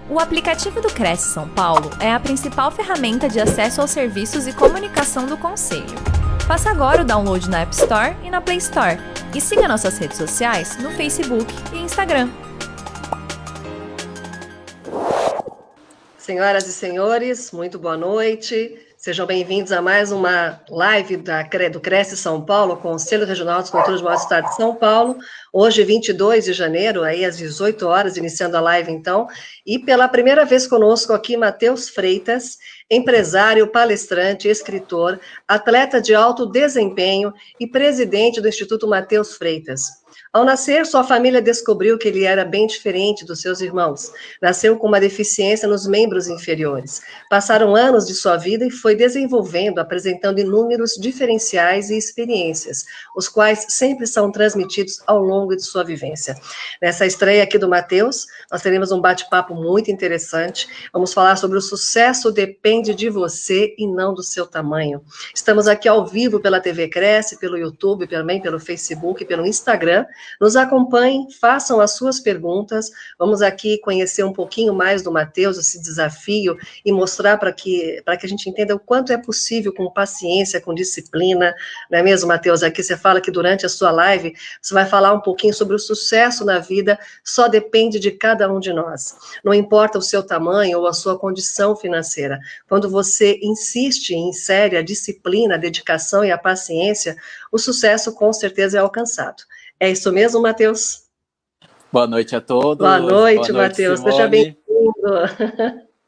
O aplicativo do Cresce São Paulo é a principal ferramenta de acesso aos serviços e comunicação do Conselho. Faça agora o download na App Store e na Play Store. E siga nossas redes sociais no Facebook e Instagram. Senhoras e senhores, muito boa noite. Sejam bem-vindos a mais uma live do Cresce São Paulo, Conselho Regional de Cultura do Maior Estado de São Paulo. Hoje, 22 de janeiro, aí às 18 horas, iniciando a live então. E pela primeira vez conosco aqui, Matheus Freitas, empresário, palestrante, escritor, atleta de alto desempenho e presidente do Instituto Matheus Freitas. Ao nascer, sua família descobriu que ele era bem diferente dos seus irmãos. Nasceu com uma deficiência nos membros inferiores. Passaram anos de sua vida e foi desenvolvendo, apresentando inúmeros diferenciais e experiências, os quais sempre são transmitidos ao longo de sua vivência. Nessa estreia aqui do Matheus, nós teremos um bate-papo muito interessante. Vamos falar sobre o sucesso depende de você e não do seu tamanho. Estamos aqui ao vivo pela TV Cresce, pelo YouTube, também pelo Facebook, pelo Instagram. Nos acompanhem, façam as suas perguntas, vamos aqui conhecer um pouquinho mais do Matheus, esse desafio, e mostrar para que a gente entenda o quanto é possível com paciência, com disciplina, não é mesmo, Matheus? Aqui você fala que durante a sua live, você vai falar um pouquinho sobre o sucesso na vida, só depende de cada um de nós. Não importa o seu tamanho ou a sua condição financeira, quando você insiste e insere a disciplina, a dedicação e a paciência, o sucesso com certeza é alcançado. É isso mesmo, Matheus? Boa noite a todos. Boa noite, Matheus. Seja bem-vindo.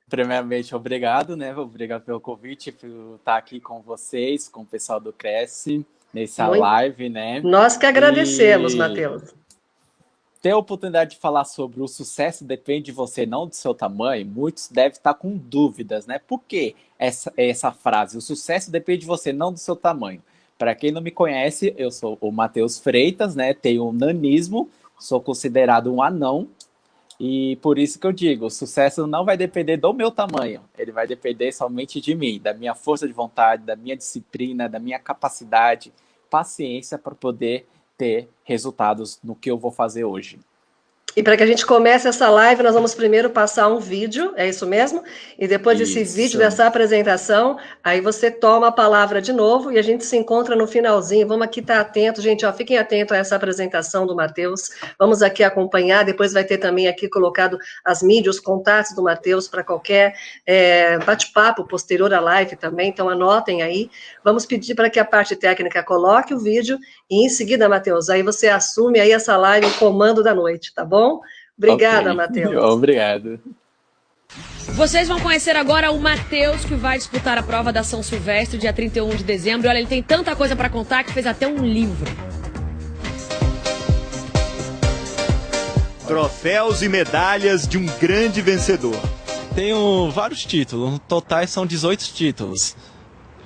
Primeiramente, obrigado, né? Obrigado pelo convite, por estar aqui com vocês, com o pessoal do Cresce, nessa live, né? Nós que agradecemos, Matheus. Ter a oportunidade de falar sobre o sucesso depende de você, não do seu tamanho, muitos devem estar com dúvidas, né? Por que essa frase? O sucesso depende de você, não do seu tamanho. Para quem não me conhece, eu sou o Matheus Freitas, né? Tenho um nanismo, sou considerado um anão, e por isso que eu digo, o sucesso não vai depender do meu tamanho, ele vai depender somente de mim, da minha força de vontade, da minha disciplina, da minha capacidade, paciência para poder ter resultados no que eu vou fazer hoje. E para que a gente comece essa live, nós vamos primeiro passar um vídeo, é isso mesmo? E depois desse vídeo, dessa apresentação, aí você toma a palavra de novo e a gente se encontra no finalzinho. Vamos aqui estar atento, gente, ó, fiquem atentos a essa apresentação do Matheus. Vamos aqui acompanhar, depois vai ter também aqui colocado as mídias, os contatos do Matheus para qualquer bate-papo posterior à live também, então anotem aí. Vamos pedir para que a parte técnica coloque o vídeo e em seguida, Matheus, aí você assume aí essa live, o comando da noite, tá bom? Obrigada, Matheus. Obrigado. Vocês vão conhecer agora o Matheus, que vai disputar a prova da São Silvestre, dia 31 de dezembro. E olha, ele tem tanta coisa para contar que fez até um livro. Troféus e medalhas de um grande vencedor. Tenho vários títulos, no total são 18 títulos,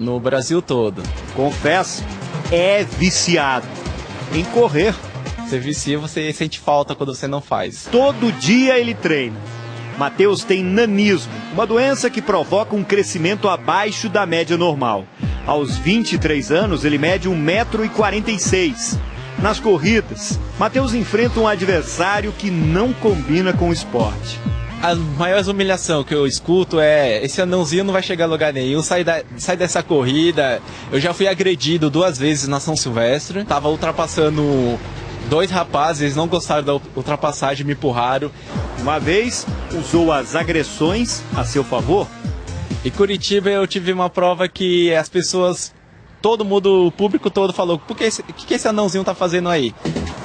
no Brasil todo. Confesso, é viciado em correr. Você vicia, você sente falta quando você não faz. Todo dia ele treina. Matheus tem nanismo, uma doença que provoca um crescimento abaixo da média normal. Aos 23 anos, ele mede 1,46 m. Nas corridas, Matheus enfrenta um adversário que não combina com o esporte. A maior humilhação que eu escuto é: esse anãozinho não vai chegar a lugar nenhum, sai dessa corrida. Eu já fui agredido 2 vezes na São Silvestre, tava ultrapassando 2 rapazes, não gostaram da ultrapassagem, me empurraram. Uma vez, usou as agressões a seu favor. Em Curitiba eu tive uma prova que as pessoas, todo mundo, o público todo falou: o que esse anãozinho tá fazendo aí?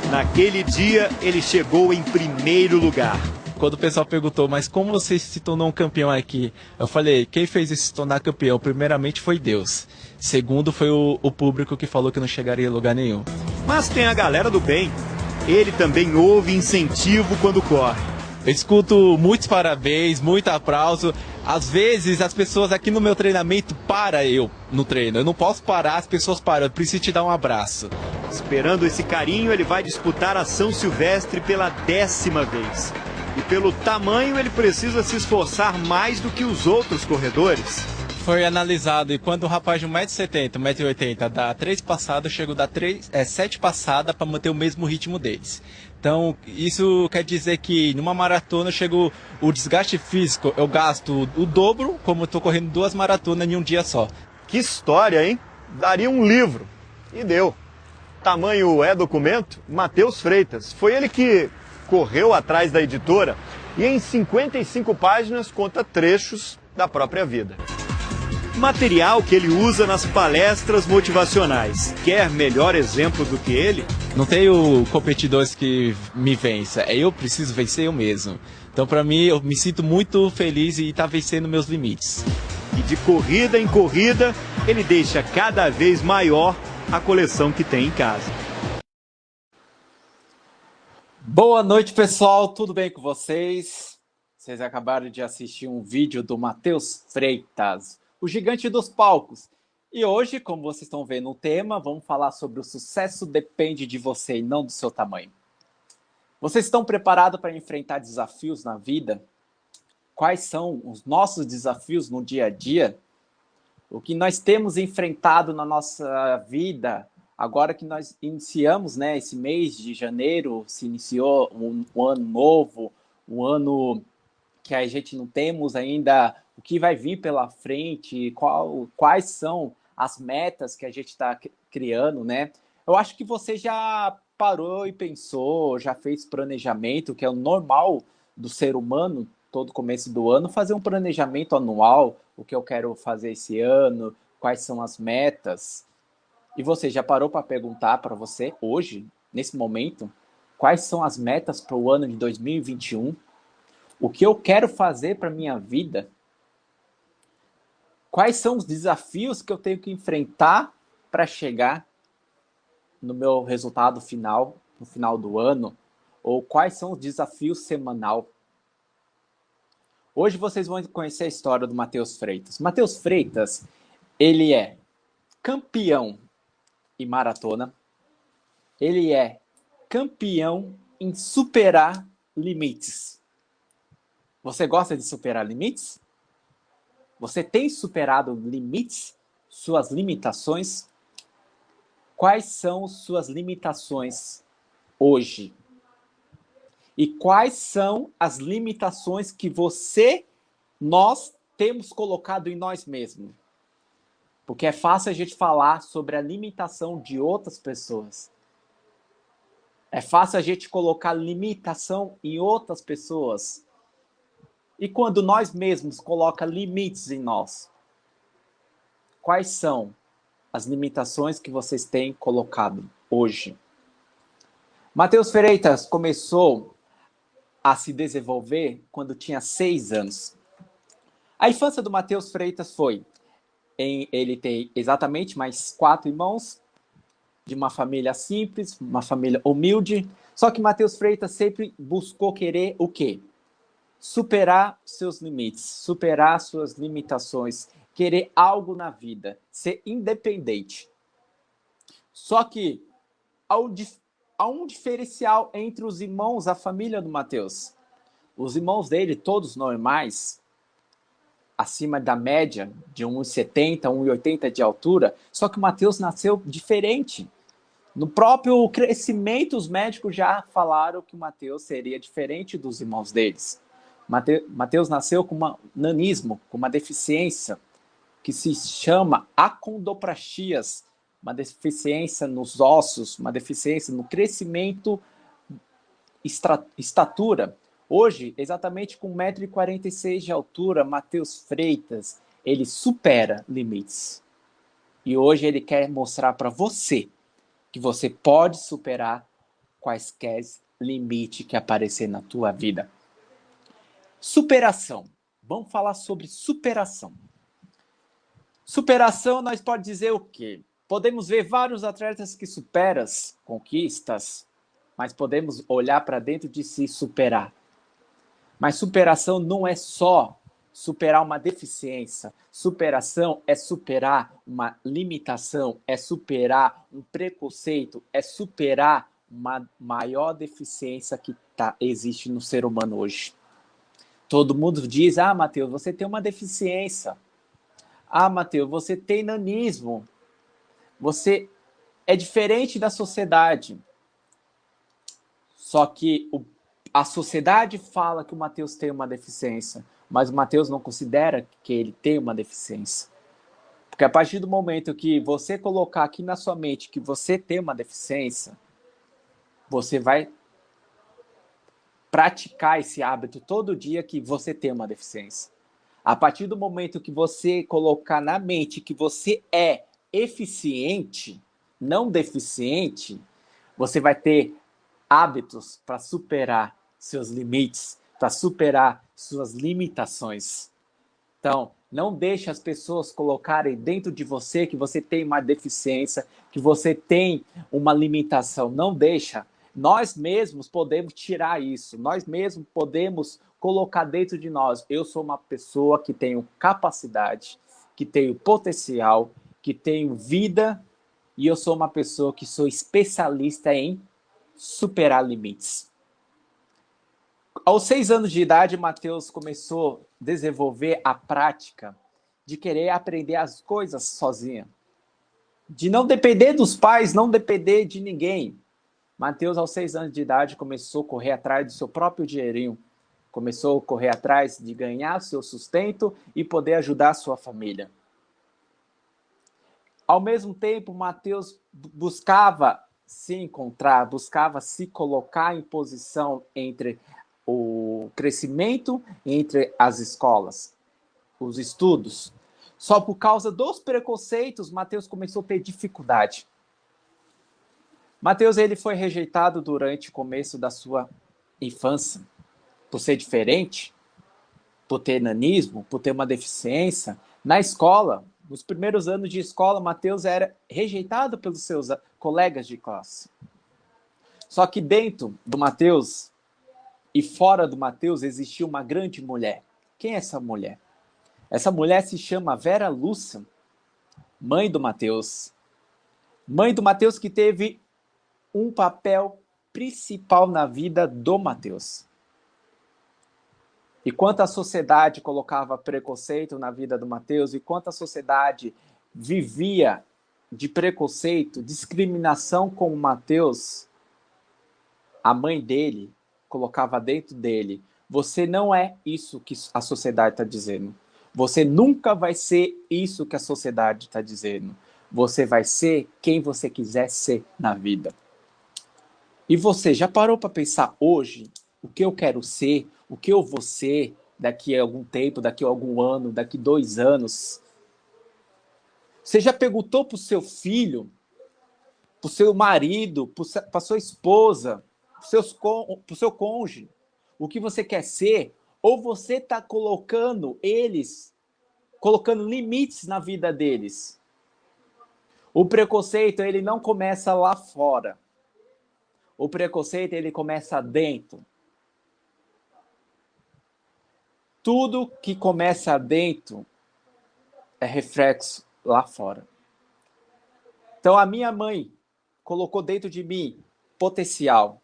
Naquele dia, ele chegou em primeiro lugar. Quando o pessoal perguntou: mas como você se tornou um campeão aqui? Eu falei: quem fez isso se tornar campeão? Primeiramente foi Deus. Segundo foi o público que falou que não chegaria a lugar nenhum. Mas tem a galera do bem. Ele também ouve incentivo quando corre. Eu escuto muitos parabéns, muito aplauso. Às vezes as pessoas aqui no meu treinamento param eu no treino. Eu não posso parar, as pessoas param. Eu preciso te dar um abraço. Esperando esse carinho, ele vai disputar a São Silvestre pela 10ª vez. E pelo tamanho, ele precisa se esforçar mais do que os outros corredores. Foi analisado, e quando o rapaz de 1,70 m, 1,80 m dá 3 passadas, eu chego a dar 7 passadas para manter o mesmo ritmo deles. Então, isso quer dizer que numa maratona chego o desgaste físico, eu gasto o dobro, como eu estou correndo 2 maratonas em um dia só. Que história, hein? Daria um livro. E deu. Tamanho é documento? Matheus Freitas. Foi ele que correu atrás da editora e em 55 páginas conta trechos da própria vida. Material que ele usa nas palestras motivacionais. Quer melhor exemplo do que ele? Não tenho competidores que me vença, eu preciso vencer eu mesmo. Então, para mim, eu me sinto muito feliz e estar vencendo meus limites. E de corrida em corrida, ele deixa cada vez maior a coleção que tem em casa. Boa noite, pessoal. Tudo bem com vocês? Vocês acabaram de assistir um vídeo do Matheus Freitas, o gigante dos palcos. E hoje, como vocês estão vendo o tema, vamos falar sobre o sucesso depende de você e não do seu tamanho. Vocês estão preparados para enfrentar desafios na vida? Quais são os nossos desafios no dia a dia? O que nós temos enfrentado na nossa vida, agora que nós iniciamos, né, esse mês de janeiro, se iniciou um ano novo, um ano que a gente não temos ainda o que vai vir pela frente, quais são as metas que a gente está criando, né? Eu acho que você já parou e pensou, já fez planejamento, que é o normal do ser humano, todo começo do ano, fazer um planejamento anual, o que eu quero fazer esse ano, quais são as metas. E você já parou para perguntar para você, hoje, nesse momento, quais são as metas para o ano de 2021? O que eu quero fazer para a minha vida? Quais são os desafios que eu tenho que enfrentar para chegar no meu resultado final, no final do ano? Ou quais são os desafios semanal? Hoje vocês vão conhecer a história do Matheus Freitas. Matheus Freitas, ele é campeão em maratona, ele é campeão em superar limites. Você gosta de superar limites? Você tem superado limites? Suas limitações? Quais são suas limitações hoje? E quais são as limitações que nós temos colocado em nós mesmos? Porque é fácil a gente falar sobre a limitação de outras pessoas. É fácil a gente colocar limitação em outras pessoas. E quando nós mesmos colocamos limites em nós? Quais são as limitações que vocês têm colocado hoje? Matheus Freitas começou a se desenvolver quando tinha 6 anos. A infância do Matheus Freitas foi ele tem exatamente mais 4 irmãos, de uma família simples, uma família humilde. Só que Matheus Freitas sempre buscou querer o quê? Superar seus limites, superar suas limitações, querer algo na vida, ser independente. Só que há um diferencial entre os irmãos, a família do Matheus. Os irmãos dele, todos normais, acima da média, de 1,70, 1,80 de altura, só que o Matheus nasceu diferente. No próprio crescimento, os médicos já falaram que o Matheus seria diferente dos irmãos deles. Matheus nasceu com um nanismo, com uma deficiência que se chama acondroplastias, uma deficiência nos ossos, uma deficiência no crescimento, estatura. Hoje, exatamente com 1,46 m de altura, Matheus Freitas, ele supera limites. E hoje ele quer mostrar para você que você pode superar quaisquer limites que aparecer na tua vida. Superação. Vamos falar sobre superação. Superação, nós podemos dizer o quê? Podemos ver vários atletas que superam conquistas, mas podemos olhar para dentro de si e superar. Mas superação não é só superar uma deficiência. Superação é superar uma limitação, é superar um preconceito, é superar uma maior deficiência que existe no ser humano hoje. Todo mundo diz, Matheus, você tem uma deficiência. Matheus, você tem nanismo. Você é diferente da sociedade. Só que a sociedade fala que o Matheus tem uma deficiência, mas o Matheus não considera que ele tem uma deficiência. Porque a partir do momento que você colocar aqui na sua mente que você tem uma deficiência, você vai praticar esse hábito todo dia que você tem uma deficiência. A partir do momento que você colocar na mente que você é eficiente, não deficiente, você vai ter hábitos para superar seus limites, para superar suas limitações. Então, não deixe as pessoas colocarem dentro de você que você tem uma deficiência, que você tem uma limitação. Não deixa. Nós mesmos podemos tirar isso. Nós mesmos podemos colocar dentro de nós. Eu sou uma pessoa que tenho capacidade, que tenho potencial, que tenho vida, e eu sou uma pessoa que sou especialista em superar limites. Aos 6 anos de idade, Matheus começou a desenvolver a prática de querer aprender as coisas sozinho. De não depender dos pais, não depender de ninguém. Matheus, aos 6 anos de idade, começou a correr atrás do seu próprio dinheirinho. Começou a correr atrás de ganhar seu sustento e poder ajudar a sua família. Ao mesmo tempo, Matheus buscava se encontrar, buscava se colocar em posição entre o crescimento, entre as escolas, os estudos. Só por causa dos preconceitos, Matheus começou a ter dificuldade. Matheus, ele foi rejeitado durante o começo da sua infância, por ser diferente, por ter nanismo, por ter uma deficiência. Na escola, nos primeiros anos de escola, Matheus era rejeitado pelos seus colegas de classe. Só que dentro do Matheus e fora do Matheus existia uma grande mulher. Quem é essa mulher? Essa mulher se chama Vera Lúcia, mãe do Matheus. Mãe do Matheus que teve um papel principal na vida do Matheus. E quanto a sociedade colocava preconceito na vida do Matheus, e quanto a sociedade vivia de preconceito, discriminação com o Matheus, a mãe dele colocava dentro dele: você não é isso que a sociedade está dizendo. Você nunca vai ser isso que a sociedade está dizendo. Você vai ser quem você quiser ser na vida. E você já parou para pensar hoje o que eu quero ser, o que eu vou ser daqui a algum tempo, daqui a algum ano, daqui a 2 anos? Você já perguntou para o seu filho, para o seu marido, para a sua esposa, para o seu cônjuge, o que você quer ser? Ou você está colocando limites na vida deles? O preconceito, ele não começa lá fora. O preconceito, ele começa dentro. Tudo que começa dentro é reflexo lá fora. Então, a minha mãe colocou dentro de mim potencial,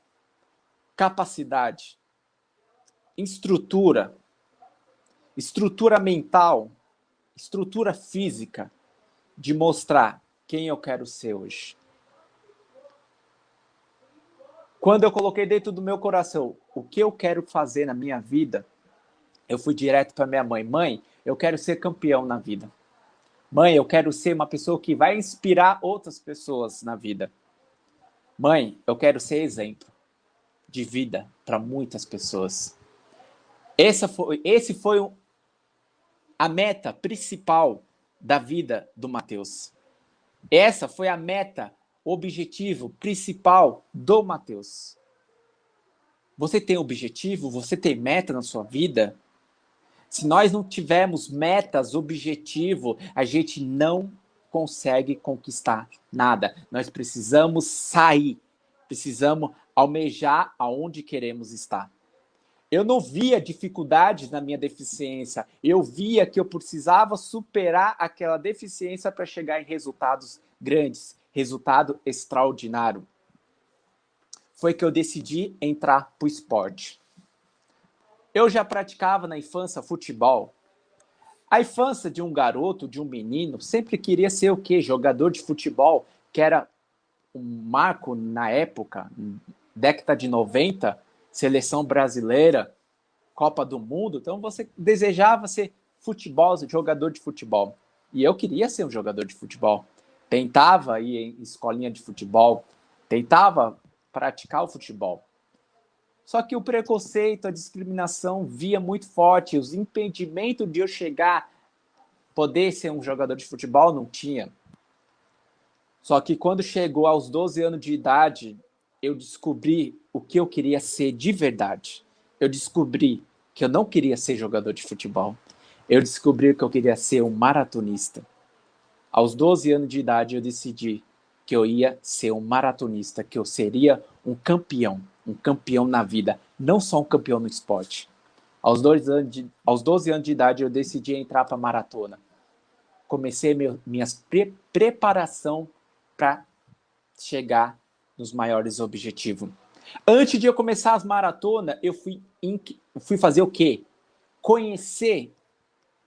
capacidade, estrutura mental, estrutura física, de mostrar quem eu quero ser hoje. Quando eu coloquei dentro do meu coração o que eu quero fazer na minha vida, eu fui direto para minha mãe. Mãe, eu quero ser campeão na vida. Mãe, eu quero ser uma pessoa que vai inspirar outras pessoas na vida. Mãe, eu quero ser exemplo de vida para muitas pessoas. Esse foi a meta principal da vida do Matheus. Essa foi a meta, o objetivo principal do Matheus. Você tem objetivo? Você tem meta na sua vida? Se nós não tivermos metas, objetivo, a gente não consegue conquistar nada. Nós precisamos sair, precisamos almejar aonde queremos estar. Eu não via dificuldades na minha deficiência, eu via que eu precisava superar aquela deficiência para chegar em resultados grandes, resultado extraordinário. Foi que eu decidi entrar para o esporte. Eu já praticava na infância futebol. A infância de um garoto, de um menino, sempre queria ser o quê? Jogador de futebol, que era um marco na época, década de 90, seleção brasileira, Copa do Mundo, então você desejava ser futebol, jogador de futebol. E eu queria ser um jogador de futebol. Tentava ir em escolinha de futebol, tentava praticar o futebol. Só que o preconceito, a discriminação via muito forte, os impedimentos de eu chegar, poder ser um jogador de futebol, não tinha. Só que quando chegou aos 12 anos de idade, eu descobri o que eu queria ser de verdade. Eu descobri que eu não queria ser jogador de futebol. Eu descobri que eu queria ser um maratonista. Aos 12 anos de idade, eu decidi que eu ia ser um maratonista, que eu seria um campeão na vida, não só um campeão no esporte. Aos 12 anos de idade, eu decidi entrar para a maratona. Comecei minha preparação para chegar nos maiores objetivos. Antes de eu começar as maratonas, eu fui fazer o quê? Conhecer.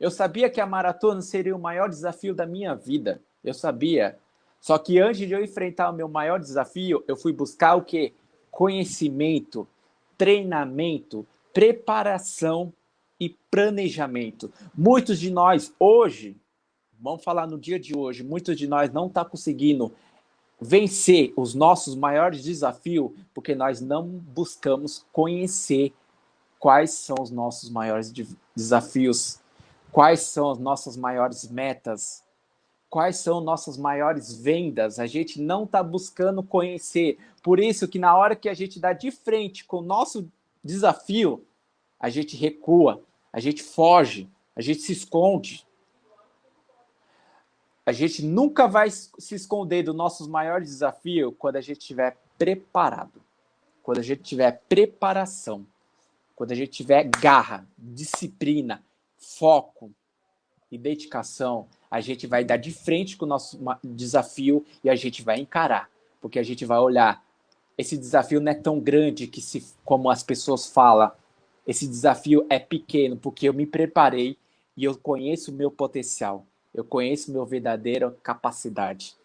Eu sabia que a maratona seria o maior desafio da minha vida. Eu sabia. Só que antes de eu enfrentar o meu maior desafio, eu fui buscar o quê? Conhecimento, treinamento, preparação e planejamento. Muitos de nós hoje, vamos falar no dia de hoje, muitos de nós não estão conseguindo vencer os nossos maiores desafios porque nós não buscamos conhecer quais são os nossos maiores desafios, quais são as nossas maiores metas, quais são nossas maiores vendas. A gente não está buscando conhecer. Por isso que na hora que a gente dá de frente com o nosso desafio, a gente recua, a gente foge, a gente se esconde. A gente nunca vai se esconder dos nossos maiores desafios quando a gente estiver preparado, quando a gente tiver preparação, quando a gente tiver garra, disciplina, foco e dedicação, a gente vai dar de frente com o nosso desafio e a gente vai encarar, porque a gente vai olhar, esse desafio não é tão grande como as pessoas falam, esse desafio é pequeno, porque eu me preparei e eu conheço o meu potencial. Eu conheço meu verdadeira capacidade.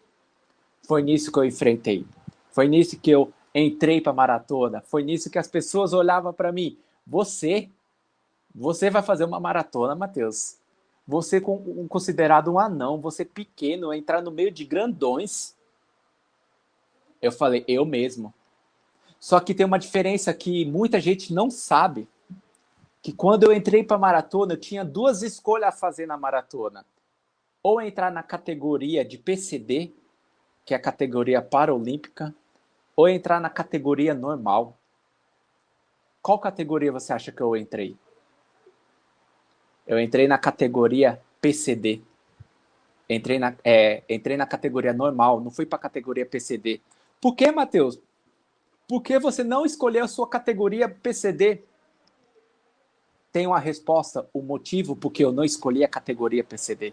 Foi nisso que eu enfrentei. Foi nisso que eu entrei para a maratona. Foi nisso que as pessoas olhavam para mim. Você vai fazer uma maratona, Matheus. Você considerado um anão, você pequeno, entrar no meio de grandões. Eu falei, eu mesmo. Só que tem uma diferença que muita gente não sabe. Que quando eu entrei para a maratona, eu tinha duas escolhas a fazer na maratona. Ou entrar na categoria de PCD, que é a categoria paralímpica, ou entrar na categoria normal. Qual categoria você acha que eu entrei? Eu entrei na categoria PCD. Entrei na categoria normal, não fui para a categoria PCD. Por que, Matheus? Por que você não escolheu a sua categoria PCD? Tem uma resposta, o motivo por que eu não escolhi a categoria PCD.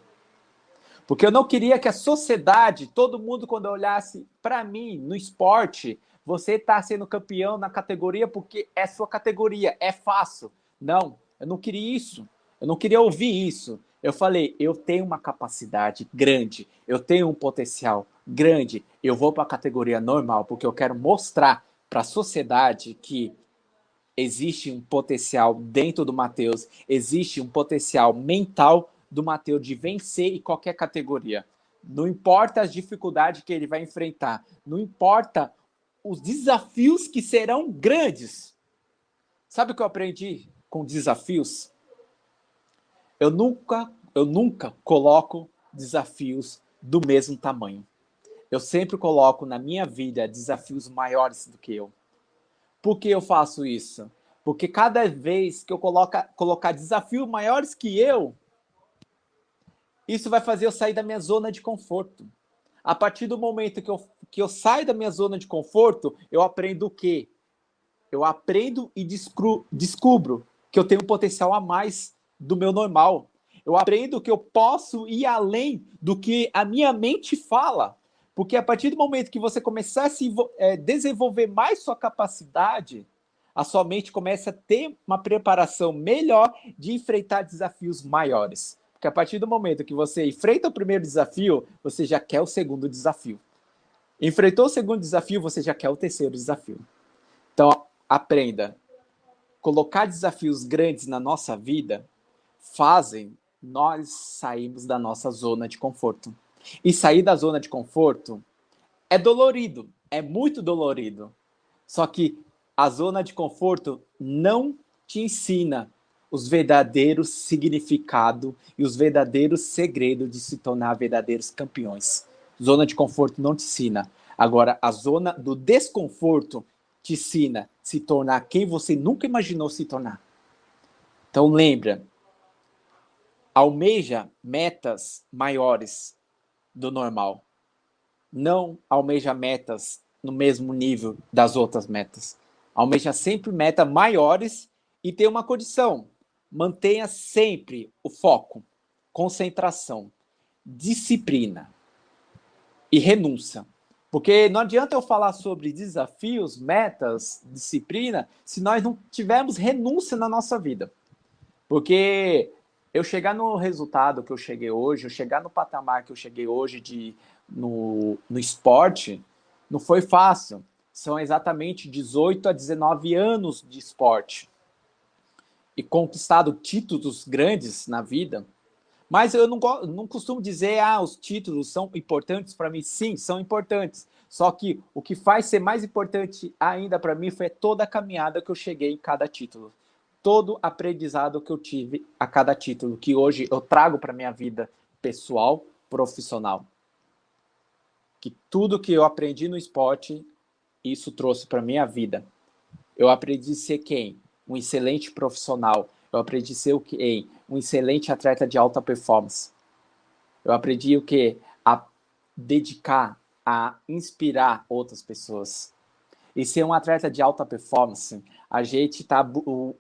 Porque eu não queria que a sociedade, todo mundo quando olhasse para mim no esporte, você está sendo campeão na categoria porque é sua categoria, é fácil. Não, eu não queria isso. Eu não queria ouvir isso. Eu falei, eu tenho uma capacidade grande, eu tenho um potencial grande, eu vou para a categoria normal porque eu quero mostrar para a sociedade que existe um potencial dentro do Matheus, existe um potencial mental do Matheus de vencer em qualquer categoria. Não importa as dificuldades que ele vai enfrentar, não importa os desafios que serão grandes. Sabe o que eu aprendi com desafios? Eu nunca coloco desafios do mesmo tamanho. Eu sempre coloco na minha vida desafios maiores do que eu. Por que eu faço isso? Porque cada vez que eu colocar desafios maiores que eu, isso vai fazer eu sair da minha zona de conforto. A partir do momento que eu saio da minha zona de conforto, eu aprendo o quê? Eu aprendo e descubro que eu tenho um potencial a mais do meu normal. Eu aprendo que eu posso ir além do que a minha mente fala. Porque a partir do momento que você começar a desenvolver mais sua capacidade, a sua mente começa a ter uma preparação melhor de enfrentar desafios maiores. Porque a partir do momento que você enfrenta o primeiro desafio, você já quer o segundo desafio. Enfrentou o segundo desafio, você já quer o terceiro desafio. aprenda, colocar desafios grandes na nossa vida fazem nós sairmos da nossa zona de conforto. E sair da zona de conforto é dolorido, é muito dolorido. Só que a zona de conforto não te ensina os verdadeiros significados e os verdadeiros segredos de se tornar verdadeiros campeões. Zona de conforto não te ensina. Agora, a zona do desconforto te ensina a se tornar quem você nunca imaginou se tornar. Então, lembra, almeja metas maiores do normal. Não almeja metas no mesmo nível das outras metas. Almeja sempre metas maiores e tem uma condição. Mantenha sempre o foco, concentração, disciplina e renúncia. Porque não adianta eu falar sobre desafios, metas, disciplina, se nós não tivermos renúncia na nossa vida. Porque eu chegar no resultado que eu cheguei hoje, eu chegar no patamar que eu cheguei hoje no esporte, não foi fácil. São exatamente 18 a 19 anos de esporte. E conquistado títulos grandes na vida. Mas eu não costumo dizer, os títulos são importantes para mim. Sim, são importantes. Só que o que faz ser mais importante ainda para mim foi toda a caminhada que eu cheguei em cada título. Todo aprendizado que eu tive a cada título, que hoje eu trago para minha vida pessoal, profissional. Que tudo que eu aprendi no esporte, isso trouxe para minha vida. Eu aprendi a ser quem? Um excelente profissional. Eu aprendi a ser o quê? Um excelente atleta de alta performance. Eu aprendi o quê? A dedicar, a inspirar outras pessoas. E ser um atleta de alta performance, a gente tá...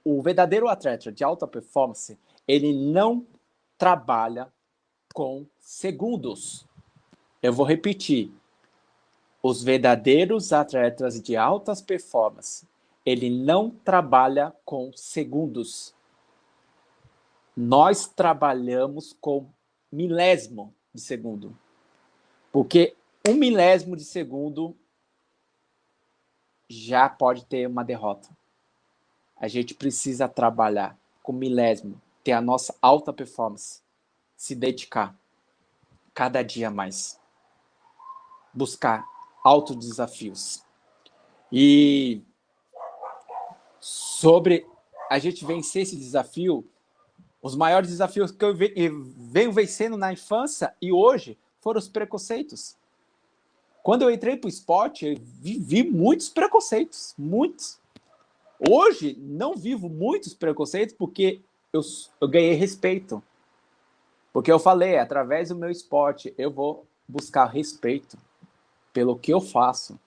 O verdadeiro atleta de alta performance, ele não trabalha com segundos. Eu vou repetir. Os verdadeiros atletas de altas performance, ele não trabalha com segundos. Nós trabalhamos com milésimo de segundo. Porque 1 milésimo de segundo já pode ter uma derrota. A gente precisa trabalhar com milésimo, ter a nossa alta performance, se dedicar cada dia mais, buscar autodesafios. E sobre a gente vencer esse desafio, os maiores desafios que eu venho vencendo na infância e hoje foram os preconceitos. Quando eu entrei para o esporte, eu vivi muitos preconceitos, muitos. Hoje, não vivo muitos preconceitos porque eu ganhei respeito. Porque eu falei, através do meu esporte, eu vou buscar respeito pelo que eu faço,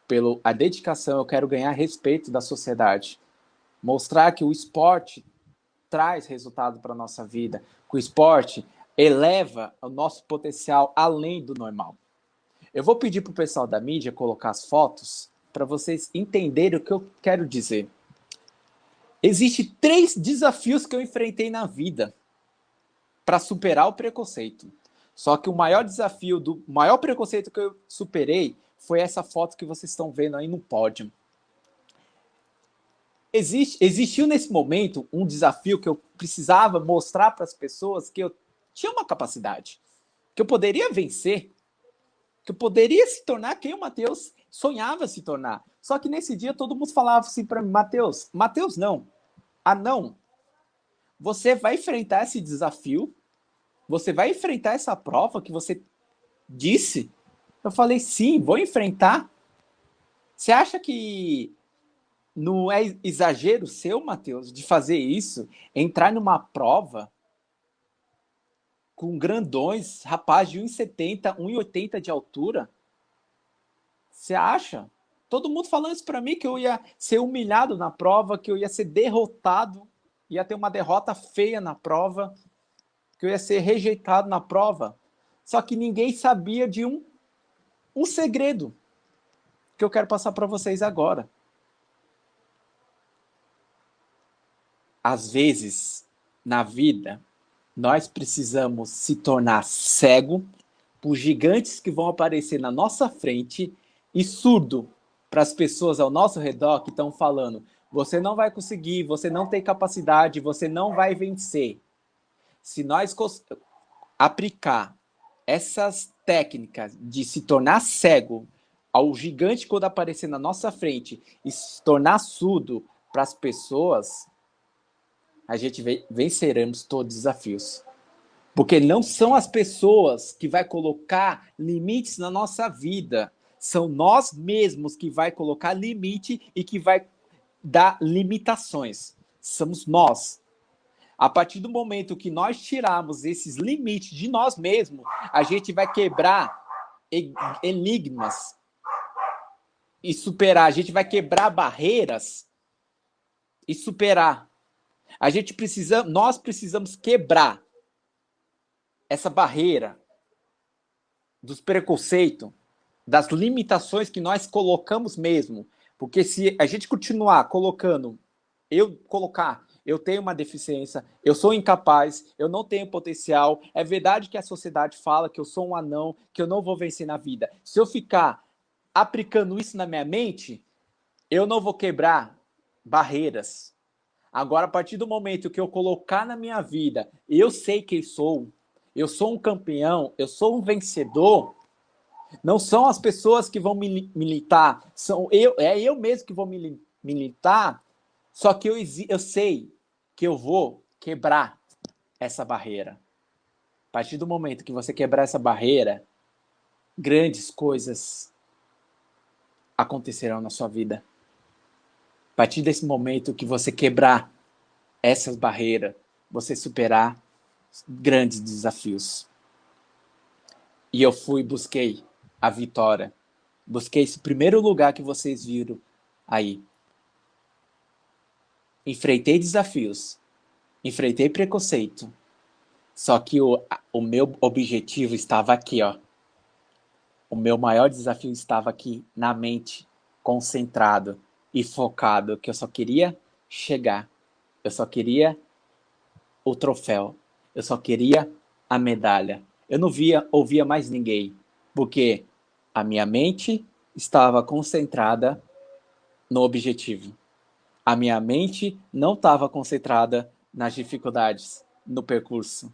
pela dedicação, eu quero ganhar respeito da sociedade. Mostrar que o esporte traz resultado para a nossa vida, que o esporte eleva o nosso potencial além do normal. Eu vou pedir para o pessoal da mídia colocar as fotos para vocês entenderem o que eu quero dizer. Existem 3 desafios que eu enfrentei na vida para superar o preconceito. Só que o maior desafio, o maior preconceito que eu superei foi essa foto que vocês estão vendo aí no pódio. Existiu nesse momento um desafio que eu precisava mostrar para as pessoas que eu tinha uma capacidade, que eu poderia vencer, que eu poderia se tornar quem o Matheus sonhava se tornar. Só que nesse dia todo mundo falava assim para mim, Matheus não, não. Você vai enfrentar esse desafio, você vai enfrentar essa prova que você disse? Eu falei, sim, vou enfrentar. Você acha que não é exagero seu, Matheus, de fazer isso? Entrar numa prova com grandões, rapaz de 1,70, 1,80 de altura? Você acha? Todo mundo falando isso para mim, que eu ia ser humilhado na prova, que eu ia ser derrotado, ia ter uma derrota feia na prova, que eu ia ser rejeitado na prova. Só que ninguém sabia de um segredo que eu quero passar para vocês agora. Às vezes, na vida, nós precisamos se tornar cego por gigantes que vão aparecer na nossa frente e surdo para as pessoas ao nosso redor que estão falando: você não vai conseguir, você não tem capacidade, você não vai vencer. Se nós aplicar essas técnicas de se tornar cego ao gigante quando aparecer na nossa frente e se tornar surdo para as pessoas, a gente venceremos todos os desafios. Porque não são as pessoas que vai colocar limites na nossa vida. São nós mesmos que vai colocar limite e que vai dar limitações. Somos nós. A partir do momento que nós tirarmos esses limites de nós mesmos, a gente vai quebrar enigmas e superar. A gente vai quebrar barreiras e superar. Nós precisamos quebrar essa barreira dos preconceitos, das limitações que nós colocamos mesmo. Porque se a gente continuar colocando, eu tenho uma deficiência, eu sou incapaz, eu não tenho potencial, é verdade que a sociedade fala que eu sou um anão, que eu não vou vencer na vida. Se eu ficar aplicando isso na minha mente, eu não vou quebrar barreiras. Agora, a partir do momento que eu colocar na minha vida, eu sei quem sou, eu sou um campeão, eu sou um vencedor, não são as pessoas que vão militar, é eu mesmo que vou militar, só que eu sei que eu vou quebrar essa barreira. A partir do momento que você quebrar essa barreira, grandes coisas acontecerão na sua vida. A partir desse momento que você quebrar essas barreiras, você superar grandes desafios. E eu busquei a vitória. Busquei esse primeiro lugar que vocês viram aí. Enfrentei desafios. Enfrentei preconceito. Só que o meu objetivo estava aqui, ó. O meu maior desafio estava aqui na mente, concentrado e focado, que eu só queria chegar. Eu só queria o troféu. Eu só queria a medalha. Eu não ouvia mais ninguém, porque a minha mente estava concentrada no objetivo. A minha mente não estava concentrada nas dificuldades, no percurso.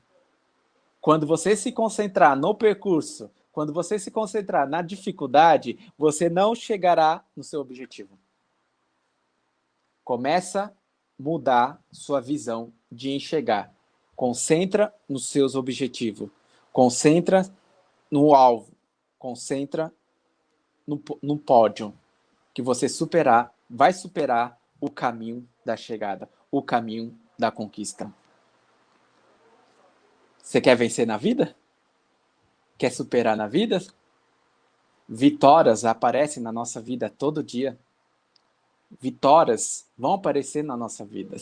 Quando você se concentrar no percurso, quando você se concentrar na dificuldade, você não chegará no seu objetivo. Começa a mudar sua visão de enxergar. Concentra nos seus objetivos. Concentra no alvo. Concentra no pódio. Que você vai superar o caminho da chegada. O caminho da conquista. Você quer vencer na vida? Quer superar na vida? Vitórias aparecem na nossa vida todo dia. Vitórias vão aparecer na nossa vida.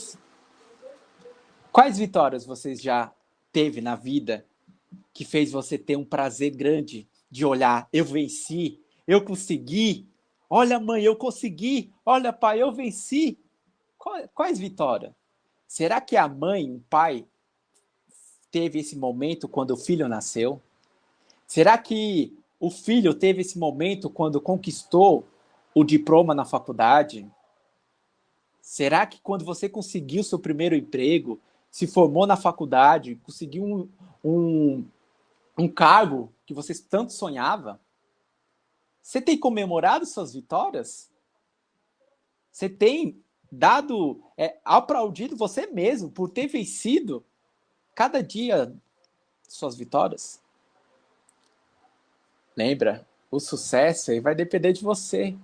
Quais vitórias vocês já teve na vida que fez você ter um prazer grande de olhar? Eu venci, eu consegui. Olha, mãe, eu consegui. Olha, pai, eu venci. Quais vitórias? Será que a mãe, o pai, teve esse momento quando o filho nasceu? Será que o filho teve esse momento quando conquistou o diploma na faculdade? Será que quando você conseguiu seu primeiro emprego, se formou na faculdade, conseguiu um cargo que você tanto sonhava? Você tem comemorado suas vitórias? Você tem aplaudido você mesmo por ter vencido cada dia suas vitórias? Lembra, o sucesso aí vai depender de você.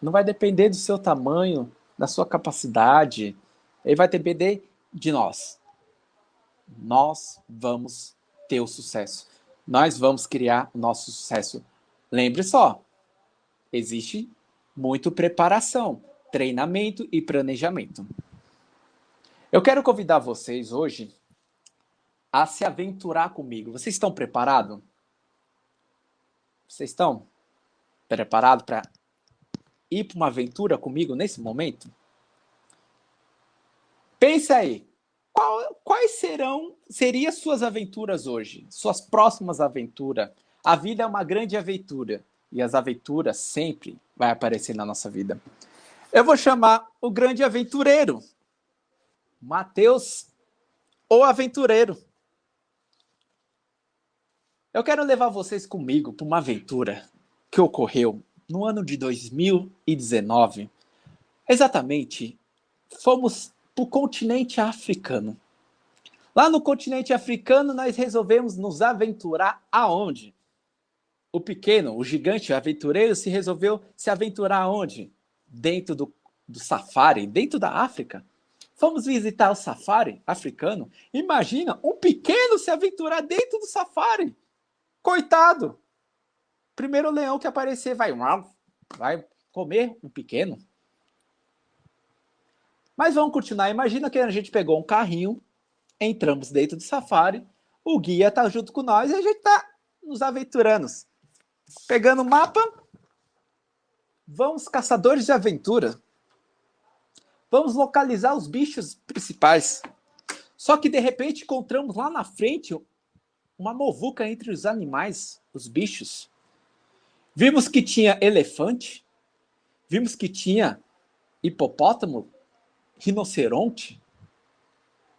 Não vai depender do seu tamanho, da sua capacidade. Ele vai depender de nós. Nós vamos ter o sucesso. Nós vamos criar o nosso sucesso. Lembre só, existe muito preparação, treinamento e planejamento. Eu quero convidar vocês hoje a se aventurar comigo. Vocês estão preparados? Vocês estão preparados para ir para uma aventura comigo nesse momento? Pensa aí, quais seriam suas aventuras hoje? Suas próximas aventuras? A vida é uma grande aventura. e as aventuras sempre vai aparecer na nossa vida. Eu vou chamar o grande aventureiro, Matheus, o aventureiro. Eu quero levar vocês comigo para uma aventura que ocorreu no ano de 2019. Exatamente, fomos para o continente africano. Lá no continente africano, nós resolvemos nos aventurar aonde? O pequeno, o gigante aventureiro se resolveu se aventurar aonde? Dentro do safari, dentro da África. Fomos visitar o safari africano. Imagina um pequeno se aventurar dentro do safari. Coitado! Primeiro leão que aparecer vai comer um pequeno. Mas vamos continuar. Imagina que a gente pegou um carrinho, entramos dentro do safari, o guia está junto com nós e a gente está nos aventurando. Pegando o mapa, vamos caçadores de aventura. Vamos localizar os bichos principais. Só que de repente encontramos lá na frente uma muvuca entre os animais, os bichos. Vimos que tinha elefante, vimos que tinha hipopótamo, rinoceronte.